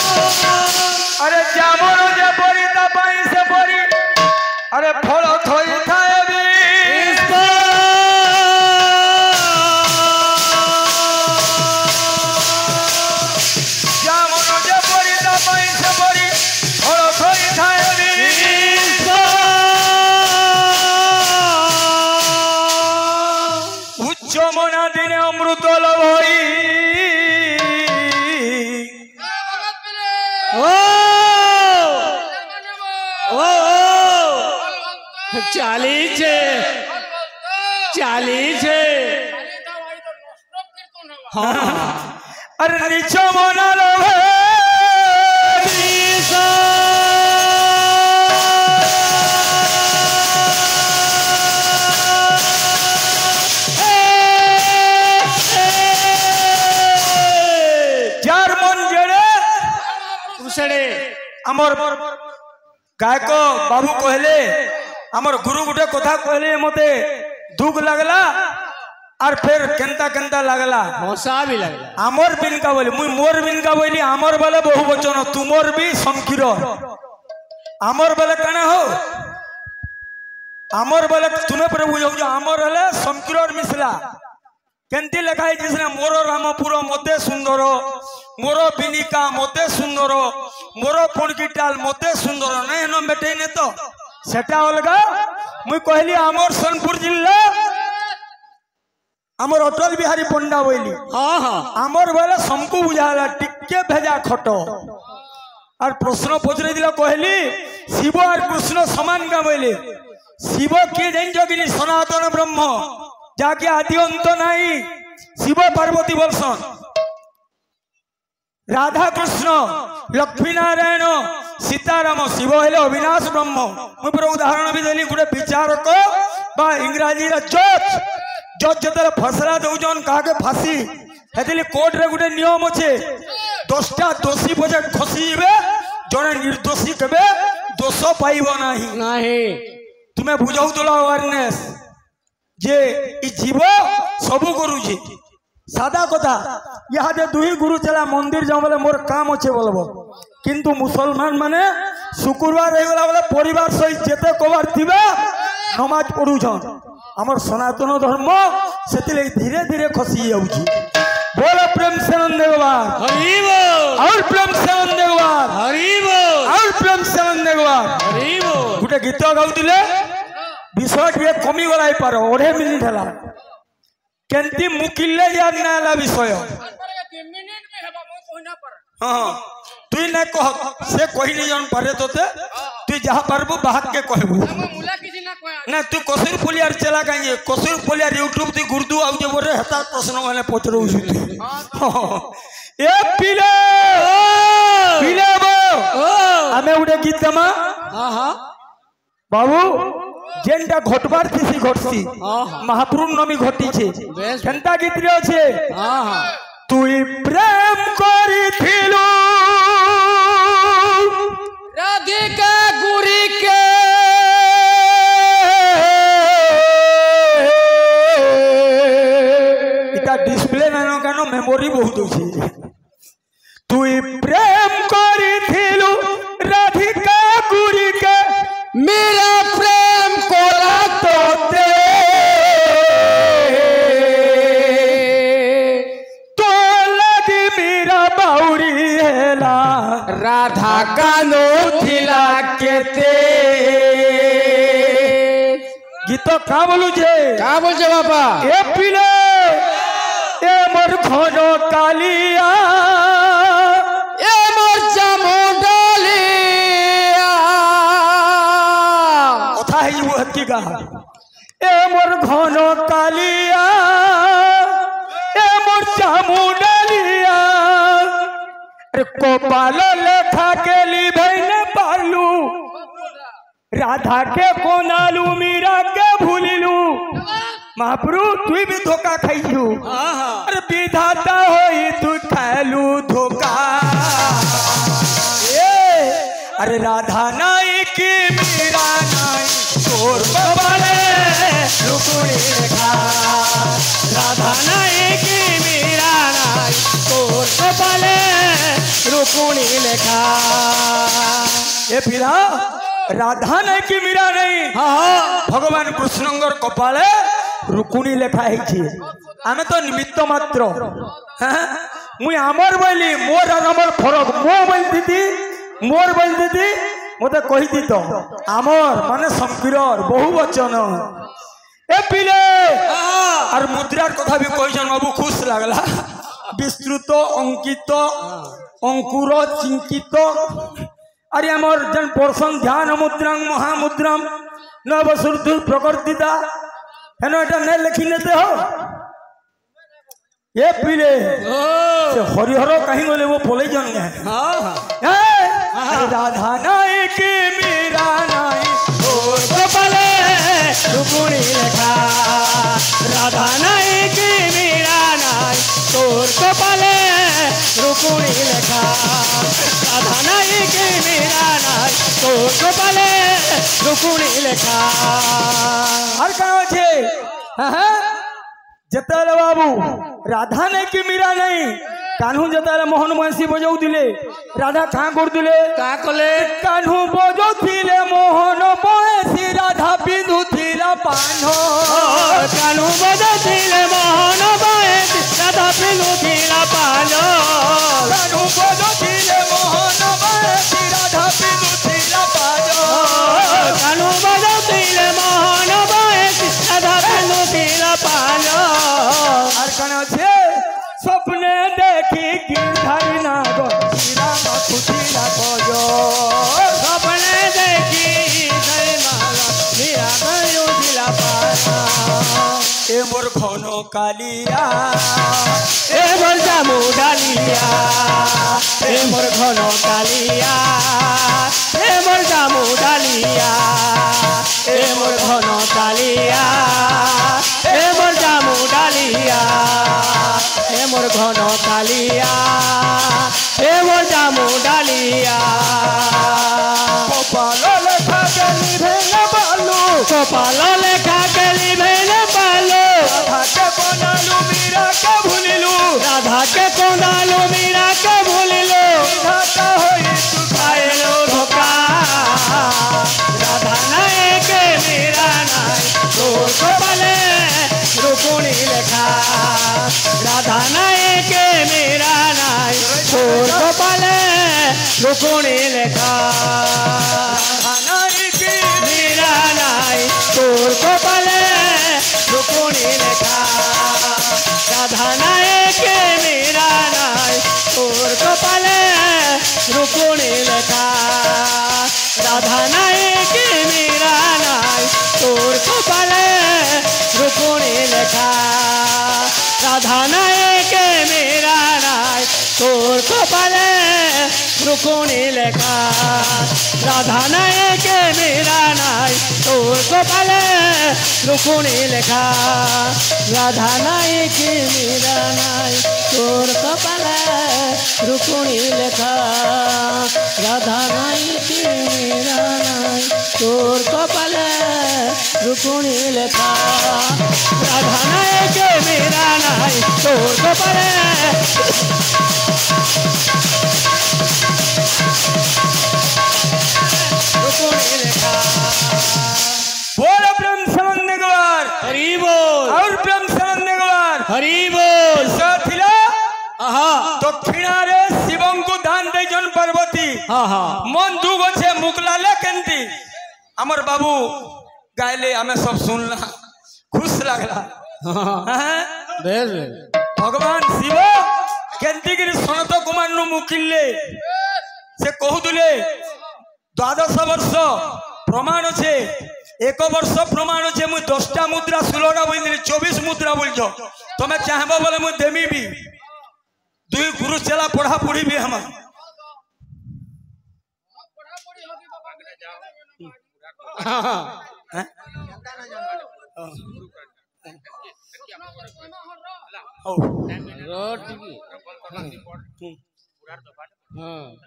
अरे जामर जे परी ता पाई से परी अरे फल थई थाए भी जामर जे परी ता पाई से परी फल थई थाए भी उच्च मना दिने अमृत लभई चालीस अरे नीचो मना लो जार मन जेड़े आमर गायक बाबू कहले आमर गुरु गुटे कथा कहले मते दुख लगला और फिर केंता केंता लगला हंसा भी लगला आमर बिनका बोली मुई मोर बिनका बोली आमर बेले बहु वचन तुमर भी संकीर आमर बेले कना हो आमर बेले तुम्हें प्रभु बुझाऊ आमर हेले संकीर मिसला केंती लेखा है जिसने मोर रामपुर मते सुंदर मोर बिनिका मते सुंदर मोर पणकीटाल मते सुंदर नहीं न बेटे ने तो सेटा अलगा मुई कहली आमर सोनपुर जिला आमर अटल बिहारी पंडा बोली हाँ हाँ आमर बोले समकु बुझाला टिके भेजा खट और प्रश्न पचरे दिला कहली शिव और कृष्ण समान का बोले शिव किए जान कि सनातन ब्रह्म जाके आदि अंत नहीं शिव पार्वती बोलसन राधा कृष्ण लक्ष्मी नारायण सीताराम शिव हेले अविनाश ब्रह्म मुझे पूरा उदाहरण भी देली गोटे विचारक बा इंग्राजी जज जज जो फसला दौन क्या फांसी हेतली कोर्ट रे गोटे नियम अच्छे 10टा दोषी पचे खसीबे जड़े निर्दोषी केबे दोष पाइब नहीं तुम्हें बुझाऊ तो अवेयरनेस जे जीव सबू करुचे सादा कथा यहाँ दुही गुरु चला मंदिर जाऊँ बोले मोर काम अच्छे बोलब किंतु मुसलमान माने शुक्रवार होगा बोले परिवार सहित जेते कबार थी नमाज पढ़ुछन आमर सनातन धर्म से धीरे धीरे खसी जाऊँगी बोलो प्रेम से नंद भगवान और प्रेम से नंद भगवान और प्रेम से नंद भगवान गोटे गीत गाउले विषय टे कमी गला पार 2.5 मिनिट है केंती मुकिले जाना विषय हाँ तुई ना कह से कही नहीं जान पारे तोते तुई जहाँ पारबू बाहर के कहबू ना तू कसुर पुलियार चला कहीं कसुर पुलियार यूट्यूब ती गुर्दू आउ जे बोरे हता प्रश्न वाले पचरो उसी ए पिले पिले बो हमें उड़े गीत मा हां हां बाबू जेनटा घटबार थी घटसी महाप्रभु नमी घटी छे केनता गीत रे छे हां हां तुई प्रेम करी थिलु राधिका गुरी के इटा डिस्प्ले नानो कानो मेमोरी बहुत अछि तुई प्रेम करी थिलु राधिका गुरी के मेरा प्रेम कोला तोते तो लगी मेरा बाउरी हेला राधा कानो थिला केते गीत का बोलू जे का बोल जे बाबा ए पिले ए ঘন কালিয়া এ মোর চামুন্ডালিয়া কথা হইব হেতি গা এ মোর ঘন কালিয়া এ মোর চামুন্ডালিয়া আরে কপাল লেখা के लिभैन पालू राधा के कोनालू मीरा के भूलिलू महाप्रभु तू भी धोखा खाइलू अरे विधाता होई तू खालू धोखा अरे राधा नाई की मीरा नाई तोर कपाले रुकुणी लेखा राधा नाई की मीरा नाई तोर कपाले रुकुणी लेखा ये फिरा राधा नाई की मीरा नहीं भगवान कृष्णंगर कपाले रुकुणी लेखा है आमे तो निमित्त मात्र मुई आमर बोली मोर और आमर फरक मो बोल दीदी मोर बोल दीदी मते कही दी तो आमर माने संकीरर बहुवचन ए पिले और मुद्रार कथा भी कहिसन बाबू खुश लागला विस्तृत अंकित अंकुर चिंकित अरे आमर जन पर्सन ध्यान मुद्रांग महामुद्राम नवसुर्धु प्रकृतिता है ना एटा नहीं लिखी लेते हो ये पीले से हरिहर कहीं बोले वो बोले जन राधा नाई की मीरा नाई तोर कपाले रुकुणी लेखा राधा नाई की मीरा नाई तोर कपाले रुकुणी लेखा राधा नाई की मीरा नाई तोर कपाले रुकुणी लेखा हर कहाँ छे जताले बाबू राधा नहीं कि मीरा नहीं कान्हू जताले मोहन बंसी बजाऊ दिले राधा कहाँ कर दिले का कले कान्हू बजाऊ दिले मोहन बंसी राधा बिंदु थिला पानो कान्हू बजाऊ दिले मोहन बंसी राधा बिंदु थिला पानो कान्हू बजाऊ दिले मोहन बंसी राधा बिंदु थिला पानो कान्हू बजाऊ दिले मोहन बंसी राधा बिंदु थिला पानो और कना छे सपने देखी गिरधारी नाग श्री राम खुशीला बजो सपने देखी जय माला मीरा गयो दिला पाना ए मोर घनो कालिया ए मोर चामुंडालिया ए मोर घनो कालिया ए मोर चामुंडालिया ए मोर घनो कालिया ए मोर चामुंडालिया ए मोर घनो कालिया ए मोर चामुंडालिया कपाल लेखा के निभेन बालू कपाल लेखा के लिभेन बालू राधा के कोनालू मीरा के भूलिलू राधा के कोनालू मीरा के भूलिलू विधाता होई तू खाइलो धोखा राधा नाई के मीरा नाई तोर कपाले रुकुणी लेखा राधा नाई के मीरा नाई तोर कपाले रुकुणी लेखा नाई की मीरा नाई तोर कपाले रुकुणी लेखा राधा नाई के मीरा नाई तोर कपाले रुकुणी लेखा राधा नाई के मीरा नाई तोर कपाले रुकुणी लेखा राधा नाई के मीरा नाई तोर कपाले रुकुणी लेखा राधा नाई के मीरा नाई तोर कपाले रुकुणी लेखा राधा नाई के मीरा नाई तोर कपाले रुकुणी लेखा राधा नाई के मीरा नाई तोर कपाले रुकुणी लेखा राधा नाई के मीरा नाई तोर कपाले रुकुणी लेखा बोल प्रेम समझने के बाद हरि बोल और प्रेम समझने के बाद हरि बोल साथिला आहा दक्षिणारे शिवं को दान दे जन पार्वती मन दुख छे मुकलाले केंती अमर बाबू गायले हमें सब सुनला खुश लागला बेल भगवान शिव केंतिगिरी सनत कुमार नु मुकिले से कहूले 12 वर्ष प्रमाण छे 1 वर्ष प्रमाण छे मु 10टा मुद्रा 16टा बोल 24 मुद्रा बोलछ तमे चाहबो बोले मु देमी भी 2 गुरु चला पढ़ा पढ़ी भी हम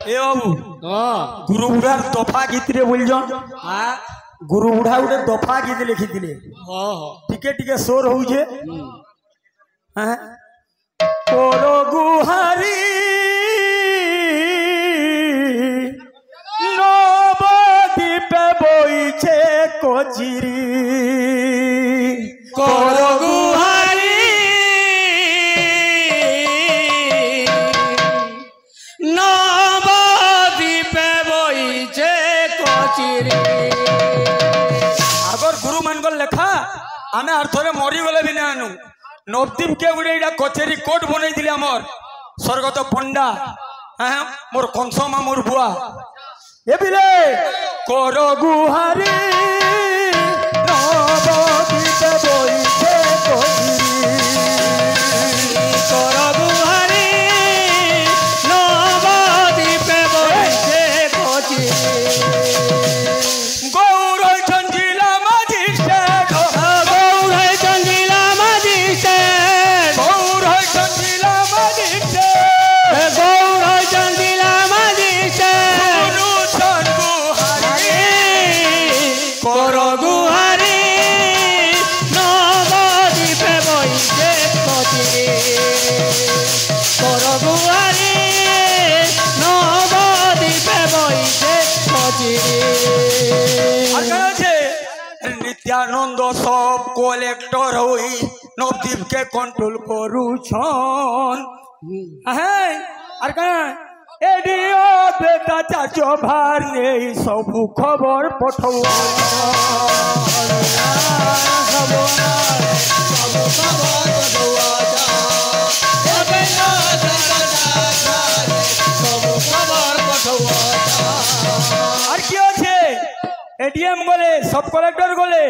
ए बाबू गुरु बुढ़ार दफा गीतरे बोल गुरु बुढ़ा गोटे दफा गीत लिखी टिके टिके सोर होउछे कोरो गुहारी नवद्वीप बोइछे कोचिरी कोरो गुहारी नवद्वीप बोइछे कोचिरी आगर गुरु मान लेखा आमे अर्थरे मरी गले भी नानु नवद्वीप के गुड़े कचेरी कोट बनई दिले हमर स्वर्गत पंडा मोर कंस मामुर बुआ ए बिले कोरो गुहारी नवद्वीप बोइछे कोचिरी कोरो गुहारी नवद्वीप बोइछे कोचिरी गौर चंजिला माझी से गौर चंजिला माझी से गौर चंजिला माझी से गौर चंजिला माझी से गुरु सन गुहारी कोरो गुहारी नवद्वीप बोइछे कोचिरी कोरो गुहारी नवद्वीप बोइछे कोचिरी नित्यानंद सब कलेक्टर हुई नवद्वीप के कंट्रोल करू छन एडियो बेटा चाचो भार ने सब खबर पठौ আর কি আছে एडीएम गले सब कलेक्टर गले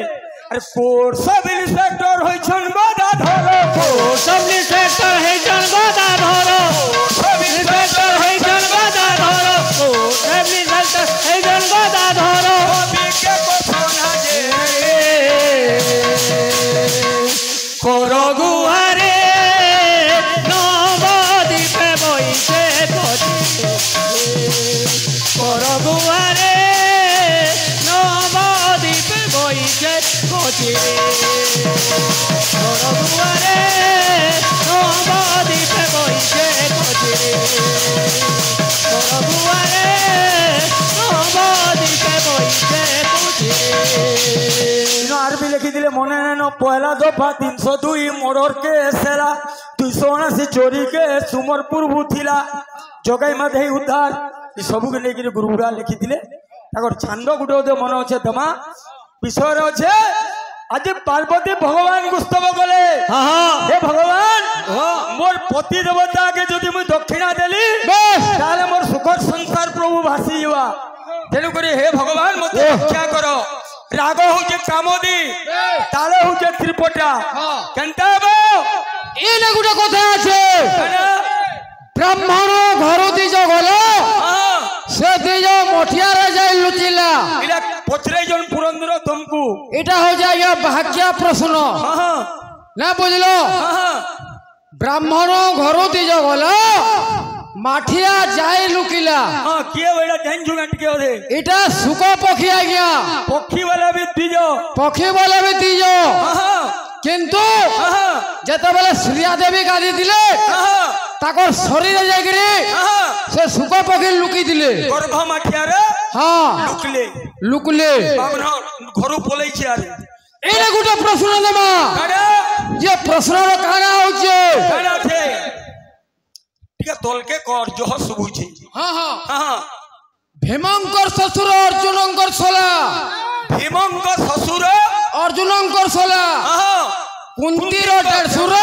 अरे कोर सब इंस्पेक्टर होइछन बाधा धरो कोर सब इंस्पेक्टर होइछन बाधा धरो सब इंस्पेक्टर होइछन बाधा धरो कोर सब इंस्पेक्टर होइछन बाधा धरो कवि के कोठना जे कोरो गुहारे नवद्वीप बोइछे कोचिरी कोरो गुहारे नवद्वीप बोइछे कोचिरी कोरो गुहारे नवद्वीप बोइछे कोचिरी कोरो गुहारे नवद्वीप बोइछे कोचिरी आरबी लिखी दिले मने न पहला दफा 302 मर्डर के सेला 279 चोरी के सुमरपुर भूथिला जगाई माधे उद्धार ई सब के लेकिन गुरुबुरा लिखी दिले ताकर छंद गुटे मन अच्छे दमा विषय अच्छे आज पार्वती भगवान गुस्तव गले हे भगवान मोर पति देवता के जदि मु दक्षिणा देली ताले मोर सुखर संसार प्रभु भासी जीवा तेनु करी हे भगवान मते रक्षा करो राग होचे कामोदी ताले होचे त्रिपटा केनता बो एने गुटे কথা আছে ब्राह्मण घर दिज गलो से दिज मठियारे जाय लुचिला इला पचरे जन पुरंदर तुमको एटा हो जाय भाग्य प्रश्न ना बुझलो ब्राह्मण घर दिज गलो माठिया जाय लुकिला हां किए वेडा जान जुगाट के ओदे एटा सुख पखी आ गया पक्षी वाला भी दिजो पक्षी वाला भी दिजो किंतु जते बेले श्रीया देवी गादी दिले ताकर शरीर जागरे से सुख पखी लुकी दिले गर्भ माठिया रे हां लुकले लुकले बामन घरु पलै छी आरे एने गुटे प्रश्न देमा काडा ये प्रश्न रो काना होचे काडा छे ठीक तोल के कर जो सुबुची हां हां हां भीमंकर ससुर अर्जुनंकर सोला भीमंकर ससुर अर्जुनंकर सोला हां কুন্তির দেড়শুর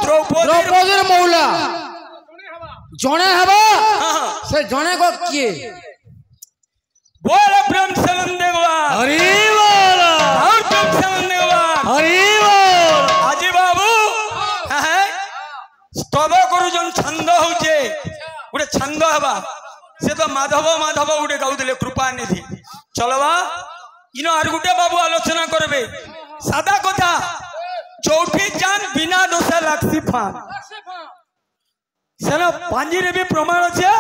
দ্রৌপদীর মৌলা জনে হবা সে জনে গো কিয়ে बोल प्रेम से वंदे भगवान हरि बोल और प्रेम से वंदे भगवान हरि बोल আজি बाबू स्तव करुजन छंद होचे गोटे छंद हवा से तो माधव माधव गोटे गाउले कृपा निधि चलवा इन आर गोटे बाबू आलोचना करबे सादा कथा चौठी जान बिना दोषा लागसी फान सेना पांजी रे भी प्रमाण छे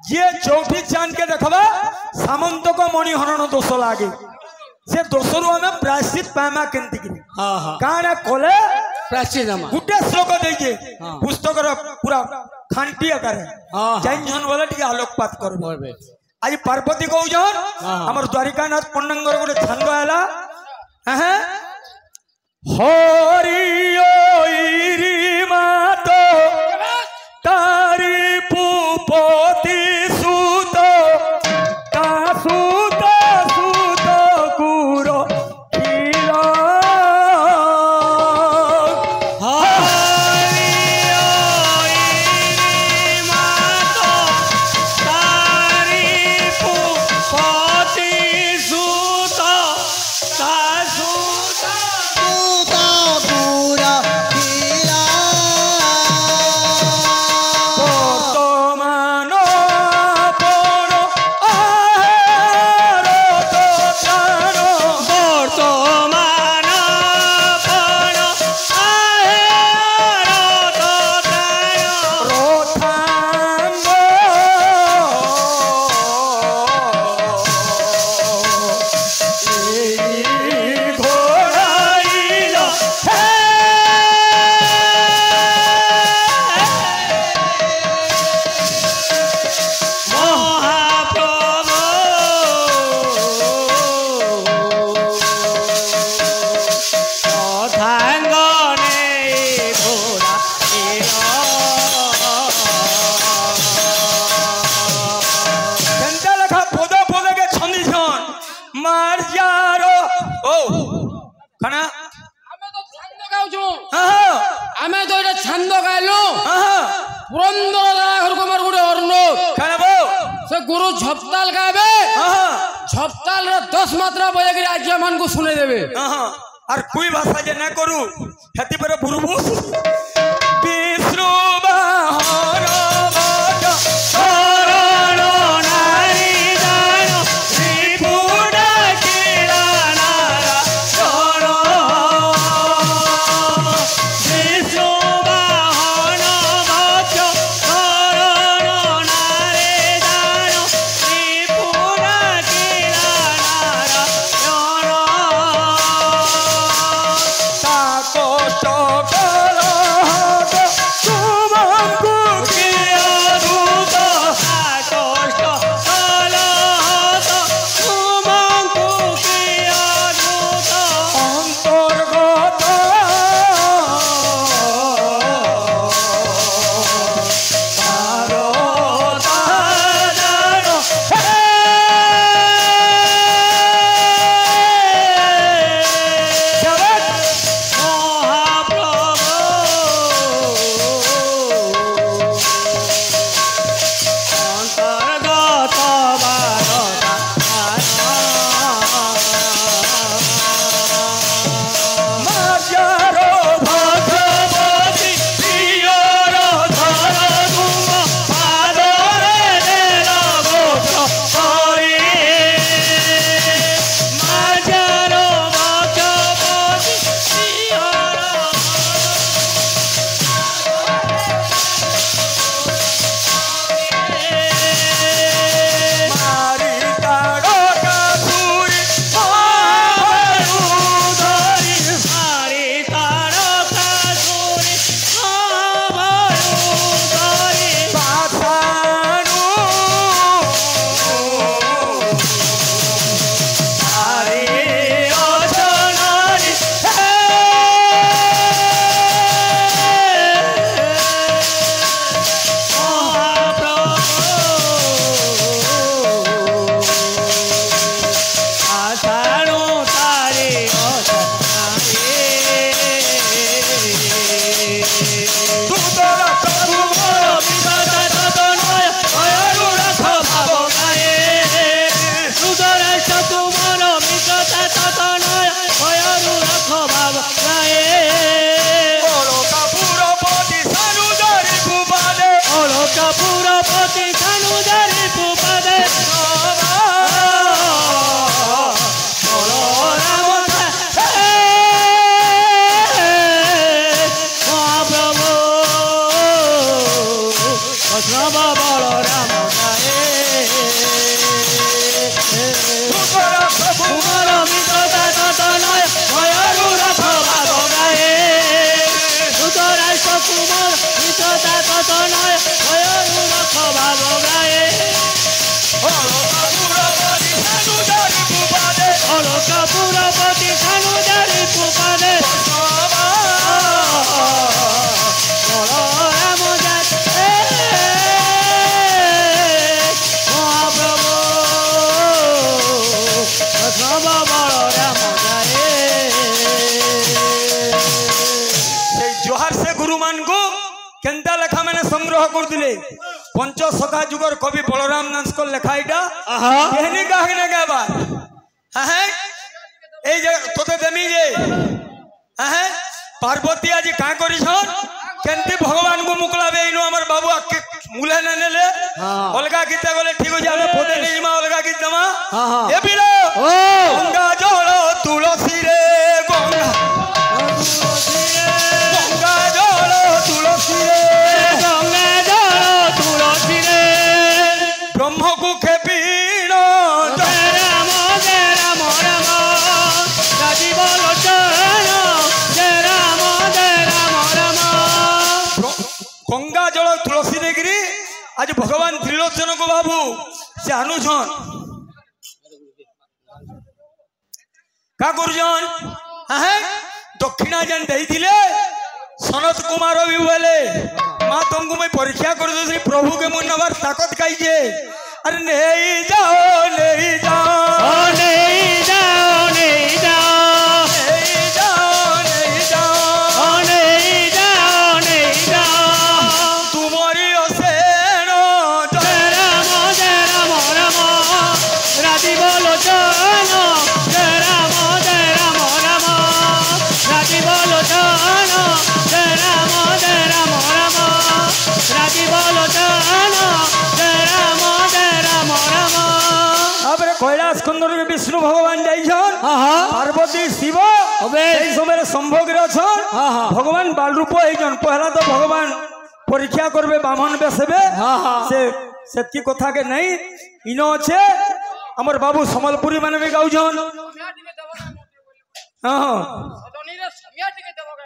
जे चौठी चांद के देखबा सामंत को मणिहरण दोष लागे से दोषरु हमें प्रायश्चित पामा केंति की हां हां काना कोले प्रायश्चित हम गुटे श्लोक देजे पुस्तक रो पूरा खांटी आकार जैन जन वाला टिके आलोकपात करबे आज पार्वती को जन हमर द्वारिकानाथ पंडंगर गोटे छंद आला हरि ओइरी मातो तारी पुपति सुत ता सुत सुत गुरो खीरा हरि ओइरी मातो तारी पुपति सुत ता सुत छंद गायलु पुरंदर घर को मार गुडे अर्णव खाबो से गुरु झपताल गावे झपताल रे 10 मात्रा बजे के आज्ञा मान को सुने देबे और कोई भाषा जे ना करू हेती पर बुरबुस विष्णु बाहर बाज शरण नारी दान त्रिपुरा किला नारा शरण विष्णु बाहर बाज शरण नारी दान त्रिपुरा किला नारा शरण ताको सकल कपूरपति सानुदारी पुपदे कपूरपति सानुदारी पुपदे बलराम महाप्रभु सब बलराम जोहार से गुरु मान को केंता लेखा मैंने संग्रह करदिले पंच सखा जुगर कवि बलराम दास को लेखा इटा कहनी कहने के बाद हैं ए जे तोते देमी जे हैं पार्वती आज का करिछन केंती भगवान को मुकलाबे इनो हमर बाबू आके मुले न नेले अलगा गीता गले ठीक हो जावे पोते निमा अलगा गीत दमा ए बिलो गंगा जल तुलसी रे गंगा जल तुलसी रे गंगा जल तुलसी रे ब्रह्म को खेपीण राम राम राम राजीव लोचन राम राम गंगा जल तुलसी देगिरी आज भगवान त्रिलोचन को बाबू से अनुछन का गुरुजन दक्षिणा जन देइथिले सनत कुमार भी बोले माँ तुमको मैं परीक्षा कर दो प्रभु के मुन नवर ताकत काई जे अरे नहीं जाओ नहीं जाओ नहीं जाओ नहीं जाओ नहीं जाओ नहीं जाओ नहीं जाओ नहीं जाओ तुम्हारी असेन राम राम राम राजीव लोचन राम राम राम राजीव लोचन राम राम राम राजीव लोचन राम राम राम कैलाश खंडर में विष्णु भगवान जाइछन पार्वती शिव समय संभोग भगवान बाल रूप होइछन पहला तो भगवान परीक्षा करबे बामन बेसबे से की कथा के नहीं इनो अच्छे हमर बाबू समलपुरी माने भी गाउछन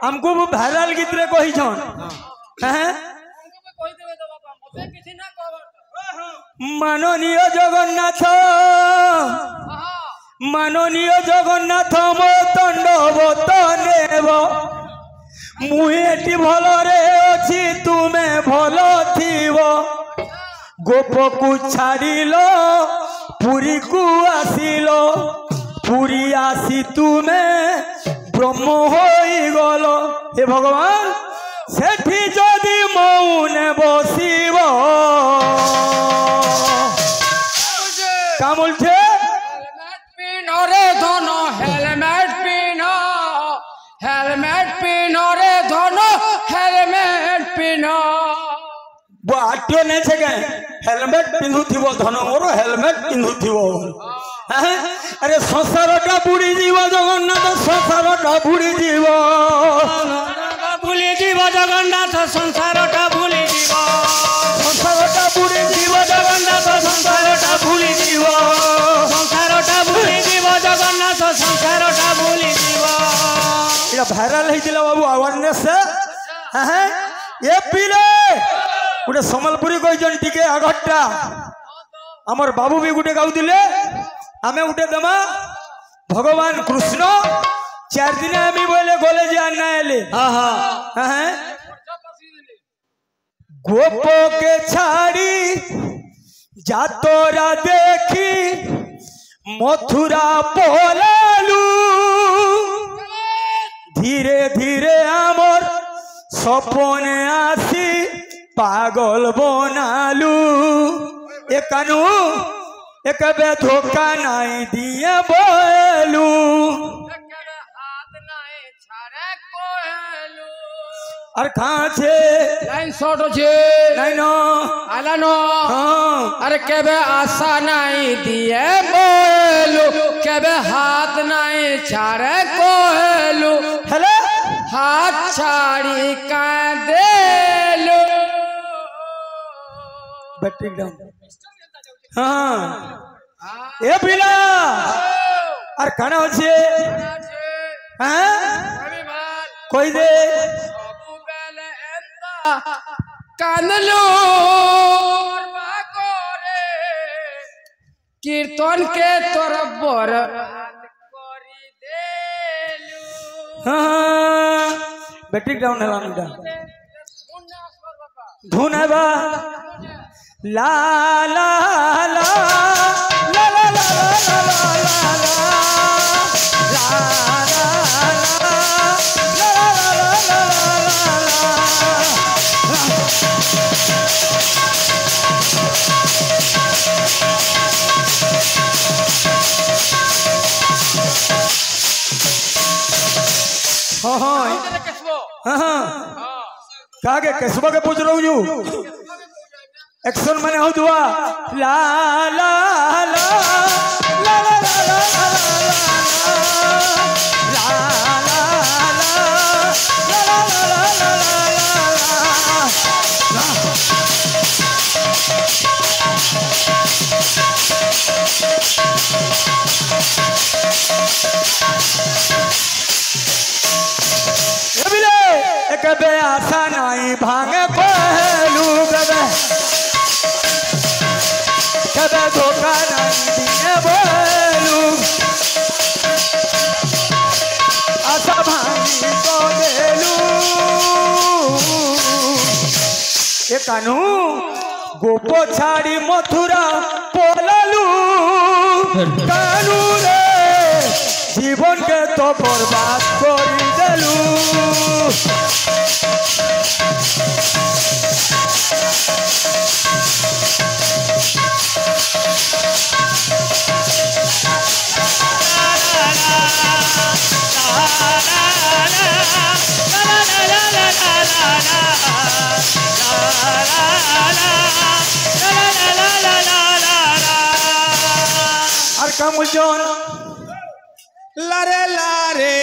हमको वो भाइराल गीत रे कहिछन माननीय जगन्नाथ मो दंडवत नेब मुएटी भलरे अछि तुमे भल थिव गोप को छाड़िलो पुरी को आसिलो पुरी आसी तुमे ब्रह्म होई गलो हे भगवान सेठी जदि मौने बसिब का बोलछे रे धन हेलमेट पिनो रे धन हेलमेट पिनो बाट्यो नहीं छे के हेलमेट पिंधु थिवो धन मोर हेलमेट पिंधु थिवो अरे संसारटा बुड़ी जीव जगन्नाथ संसारटा बुड़ी जीव भूली जीव जगन्नाथ संसारटा भूली जीव संसारटा बुड़ी जीव जगन्नाथ संसारटा भूली जीव संसारटा भूली जीव जगन्नाथ संसारटा भूली जीव ये भाइराल होइतिला बाबू अवेयरनेस से ये पीले गोटे समलपुरी कहिजन टिके आघटा हमर बाबू भी गोटे गाउतिले आमे गोटे दमा भगवान कृष्ण 4 दिन आमी बोले गले जे अन्ना एले गोप के छाड़ी जातरा देखी मथुरा पलालू धीरे धीरे आमर सपने आसी पागल बनालू एकानू एक बे धोखा नहीं दिए बोलू আর কাছে লাইন শর্ট আছে নাই ন আলানো হ্যাঁ আরে কেবে আশা নাই দিয়ে বলু কেবে হাত নাই ছাড়ে কহেলু হ্যালো হাত ছাড়ি কাঁদেলু ব্যাটারি ডাউন হ্যাঁ এ পিলা আর কানা আছে হ্যাঁ কই দে কান্দলু কীর্তন কে তোর বর হ্যাঁ ব্যাটারি ডাউন হলাম এটা ধুন হেবা লা লা লা লা লা লা कागे केसुबा के पूछ रहा हूँ एक्शन मैंने हो दुआ ला ला ला ला ला ला कबे आशा नहीं भांगे पहलू कबे धोखा नहीं दिए बोलू आशा भांगी तो देलू ये कानू गोपो छाड़ी मथुरा पोललू कानू रे जीवन के तो बर्बाद कर देलू আর কামুজন লারে লারে